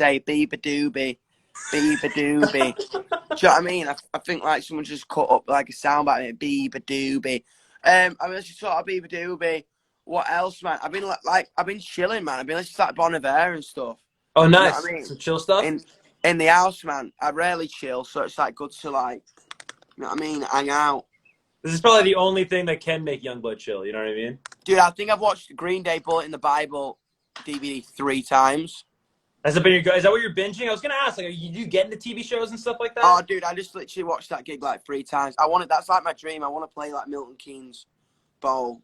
say beaver-doobie, beaver-doobie. Do you know what I mean? I think like someone just cut up like a sound about it, beaver-doobie. I mean, I just thought of beaver-doobie. What else, man? I've been I've been chilling, man. I've been listening to like Bon Iver and stuff. Oh, You know what nice. I mean? Some chill stuff. In the house, man. I rarely chill, so it's like good to like, you know what I mean? Hang out. This is probably the only thing that can make Yungblud chill. You know what I mean? Dude, I think I've watched Green Day Bullet in the Bible DVD 3 times. Has it been your? Is that what you're binging? I was gonna ask. Like, do you get into TV shows and stuff like that? Oh, dude, I just literally watched that gig like 3 times. That's like my dream. I want to play like Milton Keynes Bowl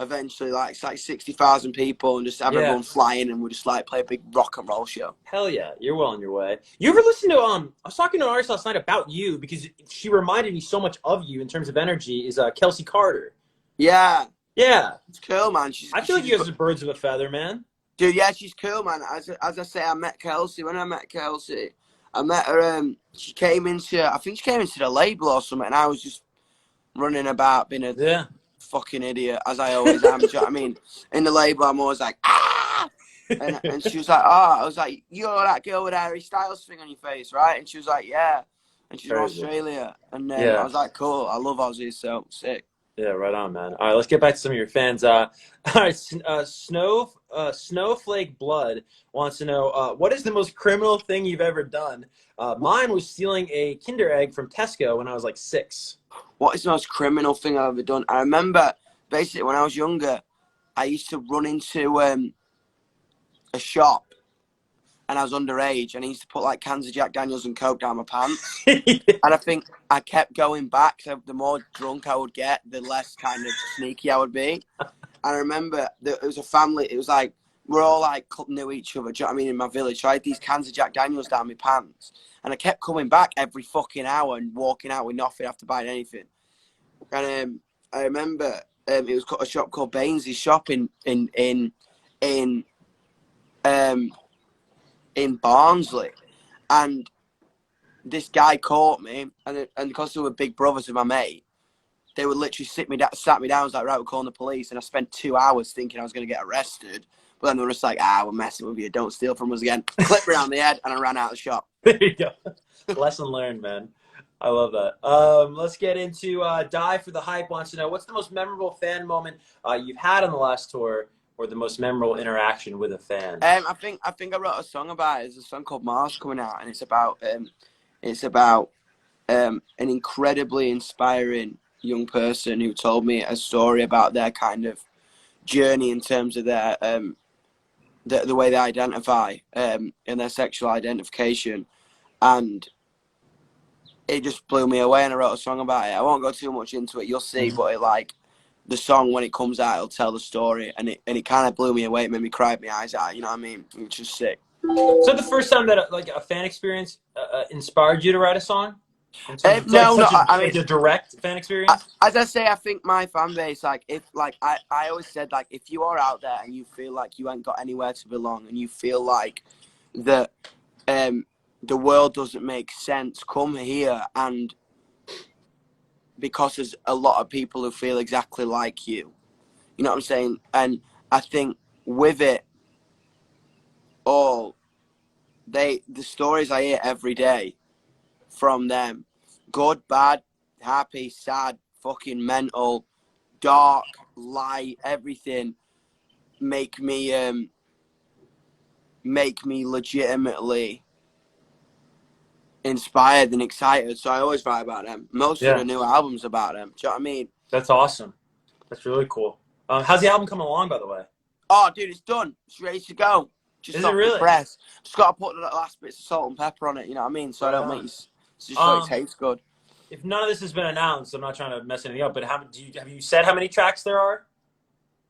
eventually. Like, it's like 60,000 people and just have everyone flying and we'll just like play a big rock and roll show. Hell yeah, you're well on your way. You ever listen to I was talking to an artist last night about you because she reminded me so much of you in terms of energy. Is Kelsey Carter? Yeah, Yeah, it's cool, man. I feel like you guys are birds of a feather, man. Dude, yeah, she's cool, man. As I say, I met Kelsey. When I met Kelsey, I met her. She came into, I think she came into the label or something, and I was just running about being a fucking idiot, as I always am. Do you know what I mean? In the label, I'm always like, ah! And she was like, oh, I was like, you're that girl with Harry Styles thing on your face, right? And she was like, yeah. And she's from Australia. And I was like, cool, I love Aussies, so sick. Yeah, right on, man. All right, let's get back to some of your fans. All right, Snowflake Blood wants to know, what is the most criminal thing you've ever done? Mine was stealing a Kinder Egg from Tesco when I was like 6. What is the most criminal thing I've ever done? I remember, basically, when I was younger, I used to run into a shop, and I was underage, and I used to put like cans of Jack Daniels and Coke down my pants. And I think I kept going back, so the more drunk I would get, the less kind of sneaky I would be. And I remember that it was a family, it was like, we're all like knew each other, do you know what I mean, in my village. So I had these cans of Jack Daniels down my pants, and I kept coming back every fucking hour and walking out with nothing after buying anything. And I remember it was a shop called Baines's shop in Barnsley, and this guy caught me, and because they were big brothers of my mate, they would literally sat me down, was like, right, we're calling the police, and I spent 2 hours thinking I was going to get arrested, but then they were just like, we're messing with you, don't steal from us again, clip me around the head, and I ran out of the shop. There you go. Lesson learned, man. I love that. Let's get into Die for the Hype wants to know, what's the most memorable fan moment you've had on the last tour, or the most memorable interaction with a fan? I think I wrote a song about it. There's a song called Mars coming out, and it's about an incredibly inspiring young person who told me a story about their kind of journey in terms of their the way they identify in their sexual identification, and it just blew me away, and I wrote a song about it. I won't go too much into it, you'll see, but the song, when it comes out, it'll tell the story, and it kind of blew me away. It made me cry my eyes out, you know what I mean? Which is sick. So the first time that like a fan experience inspired you to write a song? No, I mean, like a direct fan experience. As I say, I think my fan base, like, if like I always said, like, if you are out there and you feel like you ain't got anywhere to belong, and you feel like that the world doesn't make sense, come here, and because there's a lot of people who feel exactly like you. You know what I'm saying? And I think with it all, the stories I hear every day from them, good, bad, happy, sad, fucking mental, dark, light, everything, make me legitimately inspired and excited. So I always write about them. Most of the new albums about them. Do you know what I mean? That's awesome. That's really cool. How's the album coming along, by the way? Oh, dude, it's done. It's ready to go. Just off the press. Just got to put the last bits of salt and pepper on it. You know what I mean? So I don't make it. Just so it tastes good. If none of this has been announced, I'm not trying to mess anything up. But have you said how many tracks there are?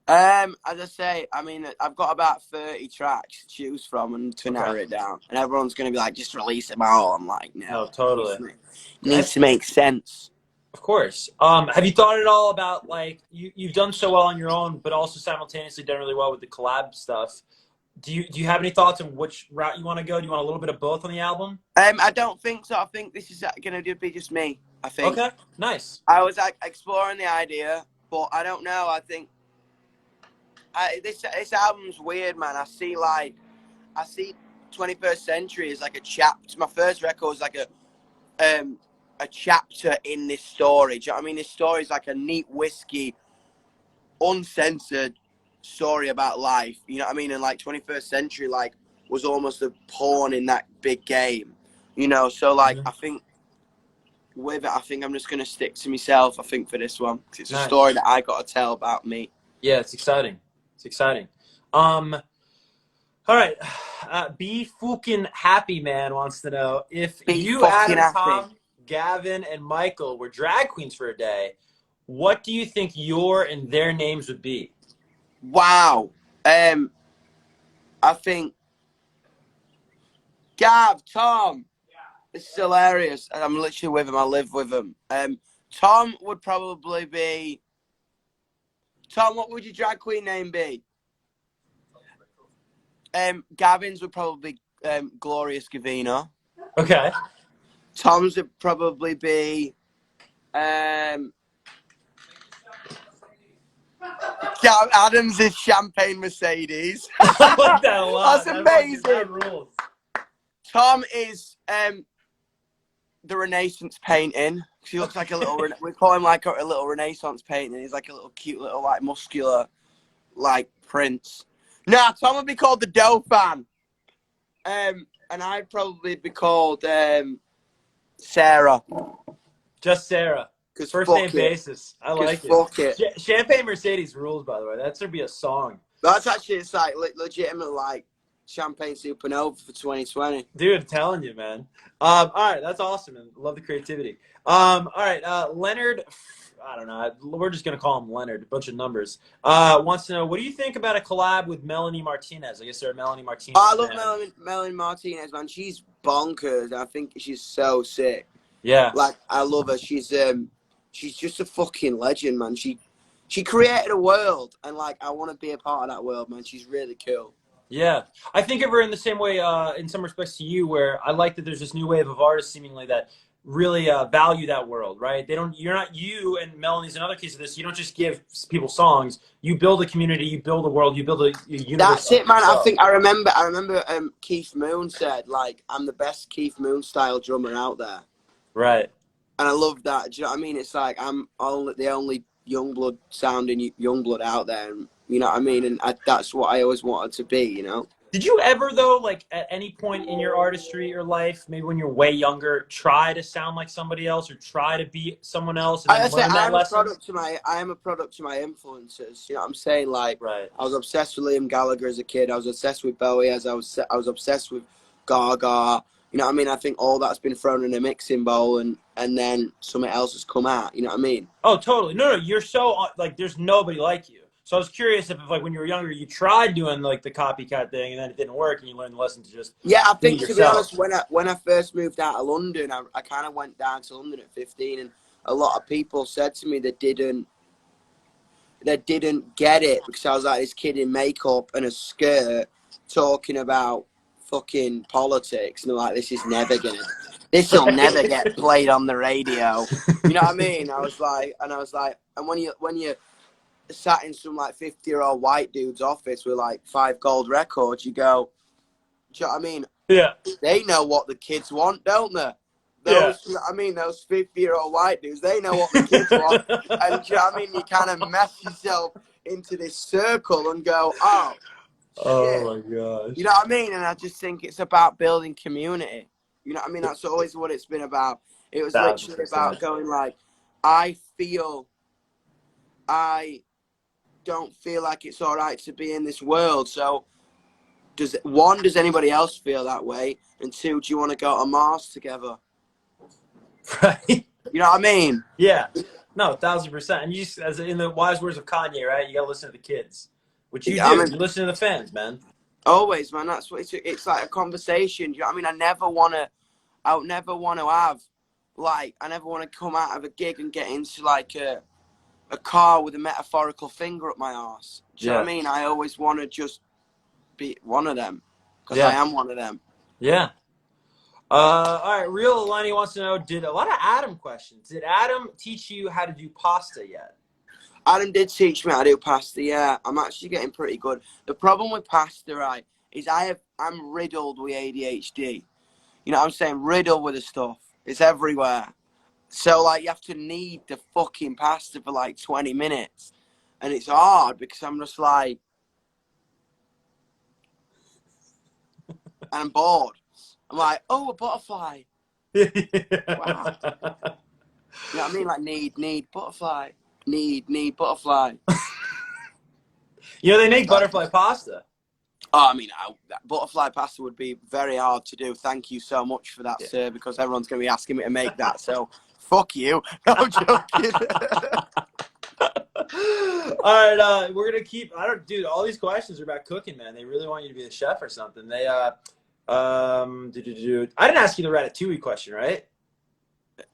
As I say, I mean, I've got about 30 tracks to choose from and to narrow it down. And everyone's going to be like, just release them all. I'm like, no. Totally. It needs to make sense. Of course. Have you thought at all about, like, you've done so well on your own, but also simultaneously done really well with the collab stuff. Do you have any thoughts on which route you want to go? Do you want a little bit of both on the album? I don't think so. I think this is going to be just me, I think. Okay, nice. I was like exploring the idea, but I don't know. I think this album's weird, man. I see 21st Century is like a chapter. My first record was like a chapter in this story. Do you know what I mean? This story is like a neat whiskey, uncensored story about life. You know what I mean? And like 21st Century, like, was almost a pawn in that big game. You know, so like I think with it, I think I'm just gonna stick to myself. I think for this one, 'cause it's a story that I got to tell about me. Yeah, it's exciting. It's exciting. All right. Be fucking happy, man wants to know if Be you, fucking Adam, happy. Tom, Gavin, and Michael were drag queens for a day. What do you think your and their names would be? Wow. I think Gav, Tom. This is hilarious. I'm literally with him. I live with him. Tom would probably be. Tom, what would your drag queen name be? Gavin's would probably be Glorious Gavino. Okay. Tom's would probably be. Adams is Champagne Mercedes. I like that a lot. That's amazing. That rules. Tom is the Renaissance painting. He looks like a little. We call him like a little Renaissance painting. He's like a little cute, little like muscular, like prince. Nah, Tom would be called the Dauphin. And I'd probably be called Sarah. Just Sarah. First name basis. I like it. Fuck it. Champagne Mercedes rules, by the way. That should be a song. That's actually, it's like legitimate, like Champagne Supernova for 2020. Dude, I'm telling you, man. All right, that's awesome, and love the creativity. All right, Leonard, I don't know. We're just gonna call him Leonard. A bunch of numbers. Wants to know, what do you think about a collab with Melanie Martinez? I guess they're a Melanie Martinez. I love Melanie Martinez, man. She's bonkers. I think she's so sick. Yeah. Like, I love her. She's just a fucking legend, man. She created a world, and like, I want to be a part of that world, man. She's really cool. Yeah, I think of her in the same way, in some respects to you, where I like that there's this new wave of artists, seemingly, that really value that world, right? You and Melanie's another case of this. You don't just give people songs. You build a community. You build a world. You build a universe. That's it, man. I remember Keith Moon said, like, I'm the best Keith Moon style drummer out there. Right. And I love that. Do you know what I mean? It's like I'm the only Yungblud sounding Yungblud out there. And, you know what I mean? And that's what I always wanted to be, you know? Did you ever, though, like at any point in your artistry or life, maybe when you're way younger, try to sound like somebody else or try to be someone else? And I am a product to my influences. You know what I'm saying? Like, right. I was obsessed with Liam Gallagher as a kid. I was obsessed with Bowie as I was obsessed with Gaga. You know what I mean? I think all that's been thrown in a mixing bowl, and then something else has come out. You know what I mean? Oh, totally. No, you're so, like, there's nobody like you. So I was curious if, like, when you were younger, you tried doing, like, the copycat thing, and then it didn't work, and you learned the lesson to just I think, be to be honest, when I first moved out of London, I kind of went down to London at 15, and a lot of people said to me they didn't get it, because I was like this kid in makeup and a skirt talking about fucking politics, and they're like, this will never get played on the radio. You know what I mean? I was like, and when you sat in some like 50-year-old white dude's office with like 5 gold records, you go, do you know what I mean? Yeah. They know what the kids want, don't they? Those, you know what I mean, those 50-year-old white dudes, they know what the kids want. And do you know what I mean? You kind of mess yourself into this circle and go, oh, shit. Oh my gosh. You know what I mean? And I just think it's about building community. You know what I mean? That's always what it's been about. It was literally about going like, I don't feel like it's all right to be in this world. So does anybody else feel that way? And 2, do you want to go to Mars together? Right. You know what I mean? Yeah. No, 1,000%. And you, as in the wise words of Kanye, right? You got to listen to the kids, which you do. I mean, you listen to the fans, man. Always, man. That's what it's like, a conversation. Do you know what I mean? I never want to have, like, I never want to come out of a gig and get into like a car with a metaphorical finger up my arse. Do you know what I mean? I always want to just be one of them, because I am one of them. Yeah. All right. Real Lenny wants to know, a lot of Adam questions. Did Adam teach you how to do pasta yet? Adam did teach me how to do pasta, yeah. I'm actually getting pretty good. The problem with pasta, right, is I'm riddled with ADHD. You know what I'm saying? Riddled with the stuff. It's everywhere. So like you have to knead the fucking pasta for like 20 minutes. And it's hard because I'm just like, and I'm bored. I'm like, oh, a butterfly. Wow. You know what I mean? Like knead, butterfly. Knead, butterfly. You know, they make butterfly pasta. Oh, I mean, that butterfly pasta would be very hard to do. Thank you so much for that, Yeah. sir, because everyone's going to be asking me to make that. So, fuck you. No, I'm joking. All right, we're gonna keep. Dude. All these questions are about cooking, man. They really want you to be the chef or something. I didn't ask you the ratatouille question, right?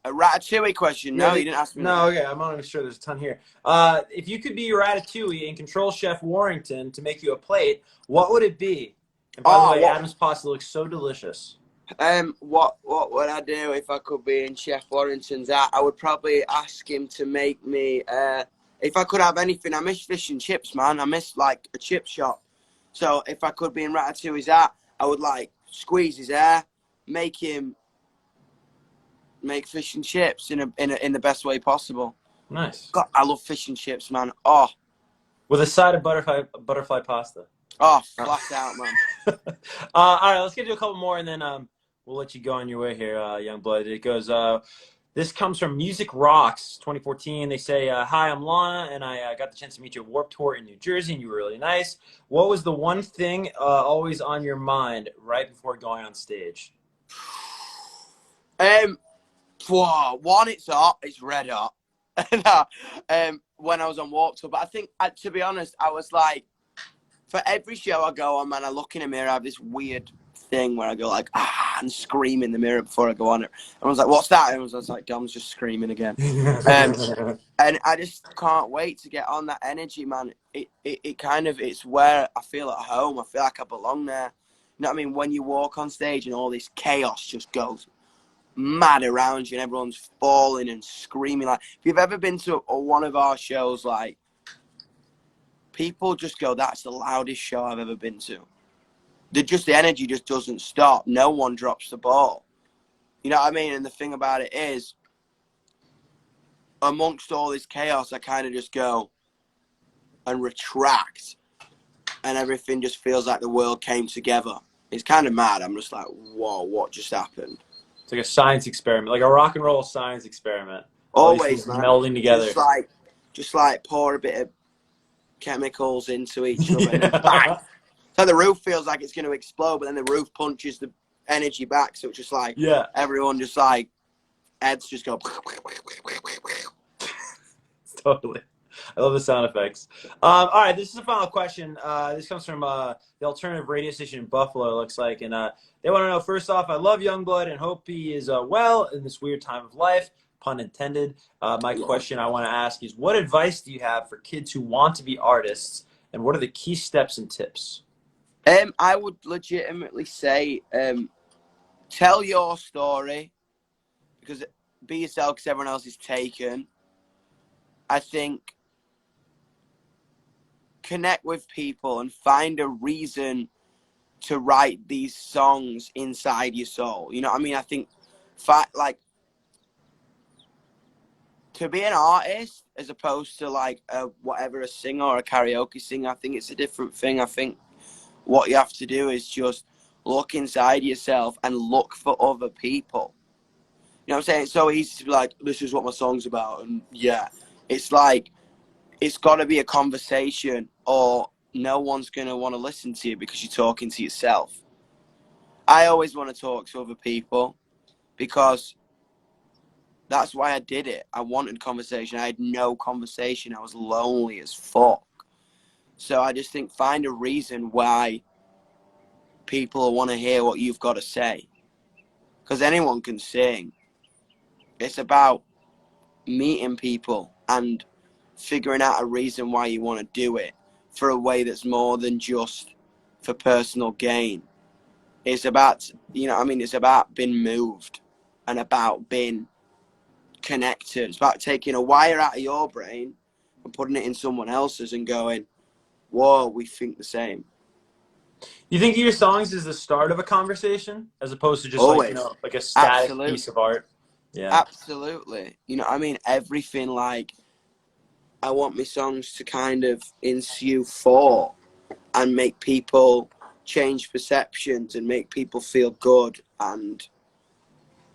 A ratatouille question. No, you didn't ask me No, that. okay. I'm not even sure there's a ton here. If you could be Ratatouille and control Chef Warrington to make you a plate, what would it be? And by the way, Adam's pasta looks so delicious. What would I do if I could be in Chef Warrington's hat? I would probably ask him to make me, if I could have anything, I miss fish and chips, man. I miss, like, a chip shop. So if I could be in Ratatouille's hat, I would, like, squeeze his hair, make him make fish and chips in the best way possible. Nice. God, I love fish and chips, man. Oh. With a side of butterfly pasta. Oh, flat out, man. All right, let's get to a couple more, and then we'll let you go on your way here, Yungblud. It goes, this comes from Music Rocks 2014. They say, hi, I'm Lana, and I got the chance to meet you at Warped Tour in New Jersey, and you were really nice. What was the one thing always on your mind right before going on stage? One, it's hot. It's red hot. When I was on Warped Tour. But I think, to be honest, I was like, for every show I go on, man, I look in a mirror, I have this weird thing where I go like, and scream in the mirror before I go on it. And I was like, what's that? And I was like, Dom's just screaming again. And I just can't wait to get on that energy, man. It kind of, it's where I feel at home. I feel like I belong there. You know what I mean? When you walk on stage and all this chaos just goes mad around you and everyone's falling and screaming. Like, if you've ever been to one of our shows, like, people just go, that's the loudest show I've ever been to. The energy just doesn't stop. No one drops the ball. You know what I mean? And the thing about it is, amongst all this chaos, I kind of just go and retract. And everything just feels like the world came together. It's kind of mad. I'm just like, whoa, what just happened? It's like a science experiment, like a rock and roll science experiment. Always, man. Melding together. Just like pour a bit of chemicals into each other and then bang! So the roof feels like it's going to explode, but then the roof punches the energy back. So it's just like, everyone just like, heads just go. Totally. I love the sound effects. All right, this is the final question. This comes from the alternative radio station in Buffalo, it looks like. And they want to know, first off, I love Yungblud and hope he is well in this weird time of life, pun intended. My question I want to ask is, what advice do you have for kids who want to be artists, and what are the key steps and tips? I would legitimately say, tell your story, because be yourself because everyone else is taken. I think connect with people and find a reason to write these songs inside your soul. You know what I mean? I think, like, to be an artist as opposed to like a singer or a karaoke singer, I think it's a different thing. I think what you have to do is just look inside yourself and look for other people. You know what I'm saying? It's so easy to be like, this is what my song's about. And yeah, it's like, it's got to be a conversation or no one's going to want to listen to you because you're talking to yourself. I always want to talk to other people because that's why I did it. I wanted conversation. I had no conversation. I was lonely as fuck. So I just think find a reason why people want to hear what you've got to say. Because anyone can sing. It's about meeting people and figuring out a reason why you want to do it for a way that's more than just for personal gain. It's about, you know what I mean? It's about being moved and about being connected. It's about taking a wire out of your brain and putting it in someone else's and going, whoa, we think the same. You think of your songs as the start of a conversation as opposed to just like, Always. like a static Absolutely. piece of art? Yeah. Absolutely. You know, I mean, everything, like, I want my songs to kind of ensue thought and make people change perceptions and make people feel good and,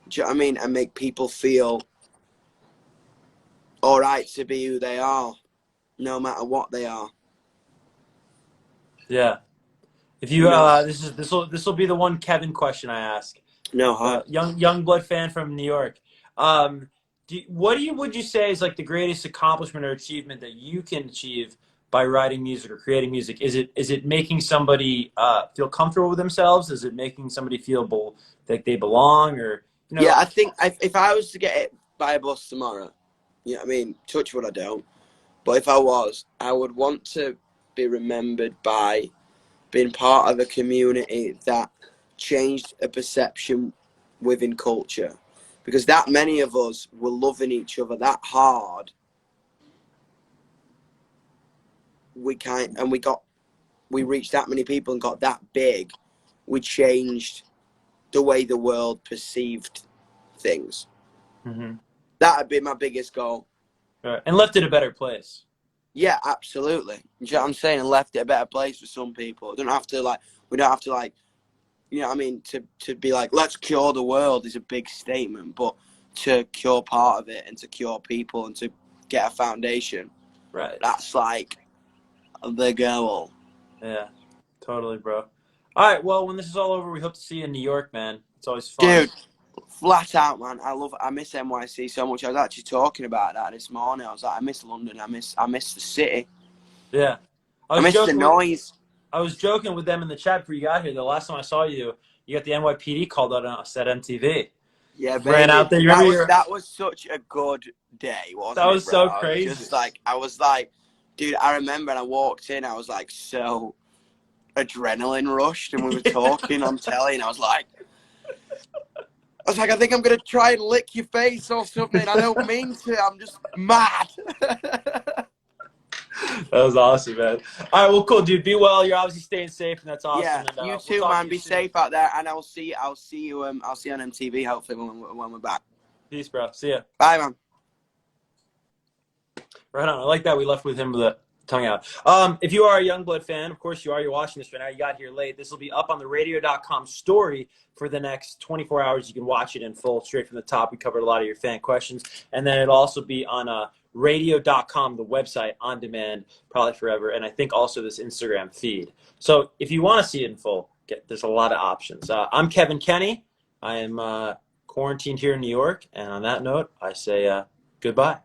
do you know what I mean? And make people feel all right to be who they are, no matter what they are. Yeah. If you You know, this will be the one Kevin question I ask. no hard. Young blood fan from New York. Um, would you say is like the greatest accomplishment or achievement that you can achieve by writing music or creating music? Is it making somebody feel comfortable with themselves? Is it making somebody feel like they belong? Or Yeah, I think if I was to get hit by a bus tomorrow, you know what I mean? Touch wood, I don't. But if I was, I would want to be remembered by being part of a community that changed a perception within culture. Because that many of us were loving each other that hard, we reached that many people and got that big, we changed the way the world perceived things. Mhm. That'd be my biggest goal. Right. And left it a better place. Yeah, absolutely. You know what I'm saying? And left it a better place for some people. We don't have to you know what I mean, to be like, let's cure the world is a big statement, but to cure part of it and to cure people and to get a foundation, Right. that's like the goal. Yeah. Totally, bro. All right. Well, when this is all over, we hope to see you in New York, man. It's always fun. Dude, flat out, man. I miss NYC so much. I was actually talking about that this morning. I was like, I miss London. I miss the city. Yeah. I I was miss the joking with noise. I was joking with them in the chat before you got here. The last time I saw you, you got the NYPD called out on us at MTV. Yeah, Ran baby. out there. You remember That was such a good day, that wasn't it, was bro? so crazy. I was like, dude, I remember and I walked in, I was like so adrenaline rushed and we were talking on telly and I think I'm gonna try and lick your face or something. I don't mean to, I'm just mad. That was awesome, man. All right, well, cool, dude. Be well. You're obviously staying safe, and that's awesome. Yeah, And you we'll too, talk to man. you Be soon. safe out there and I'll see you on MTV hopefully when we're back. Peace, bro. See ya. Bye, man. Right on. I like that we left with him with the tongue out. If you are a Youngblood fan, of course you are. You're watching this right now. You got here late. This will be up on the radio.com story for the next 24 hours. You can watch it in full straight from the top. We covered a lot of your fan questions. And then it'll also be on radio.com, the website, on demand, probably forever. And I think also this Instagram feed. So if you want to see it in full, there's a lot of options. I'm Kevin Kenny. I am quarantined here in New York. And on that note, I say goodbye.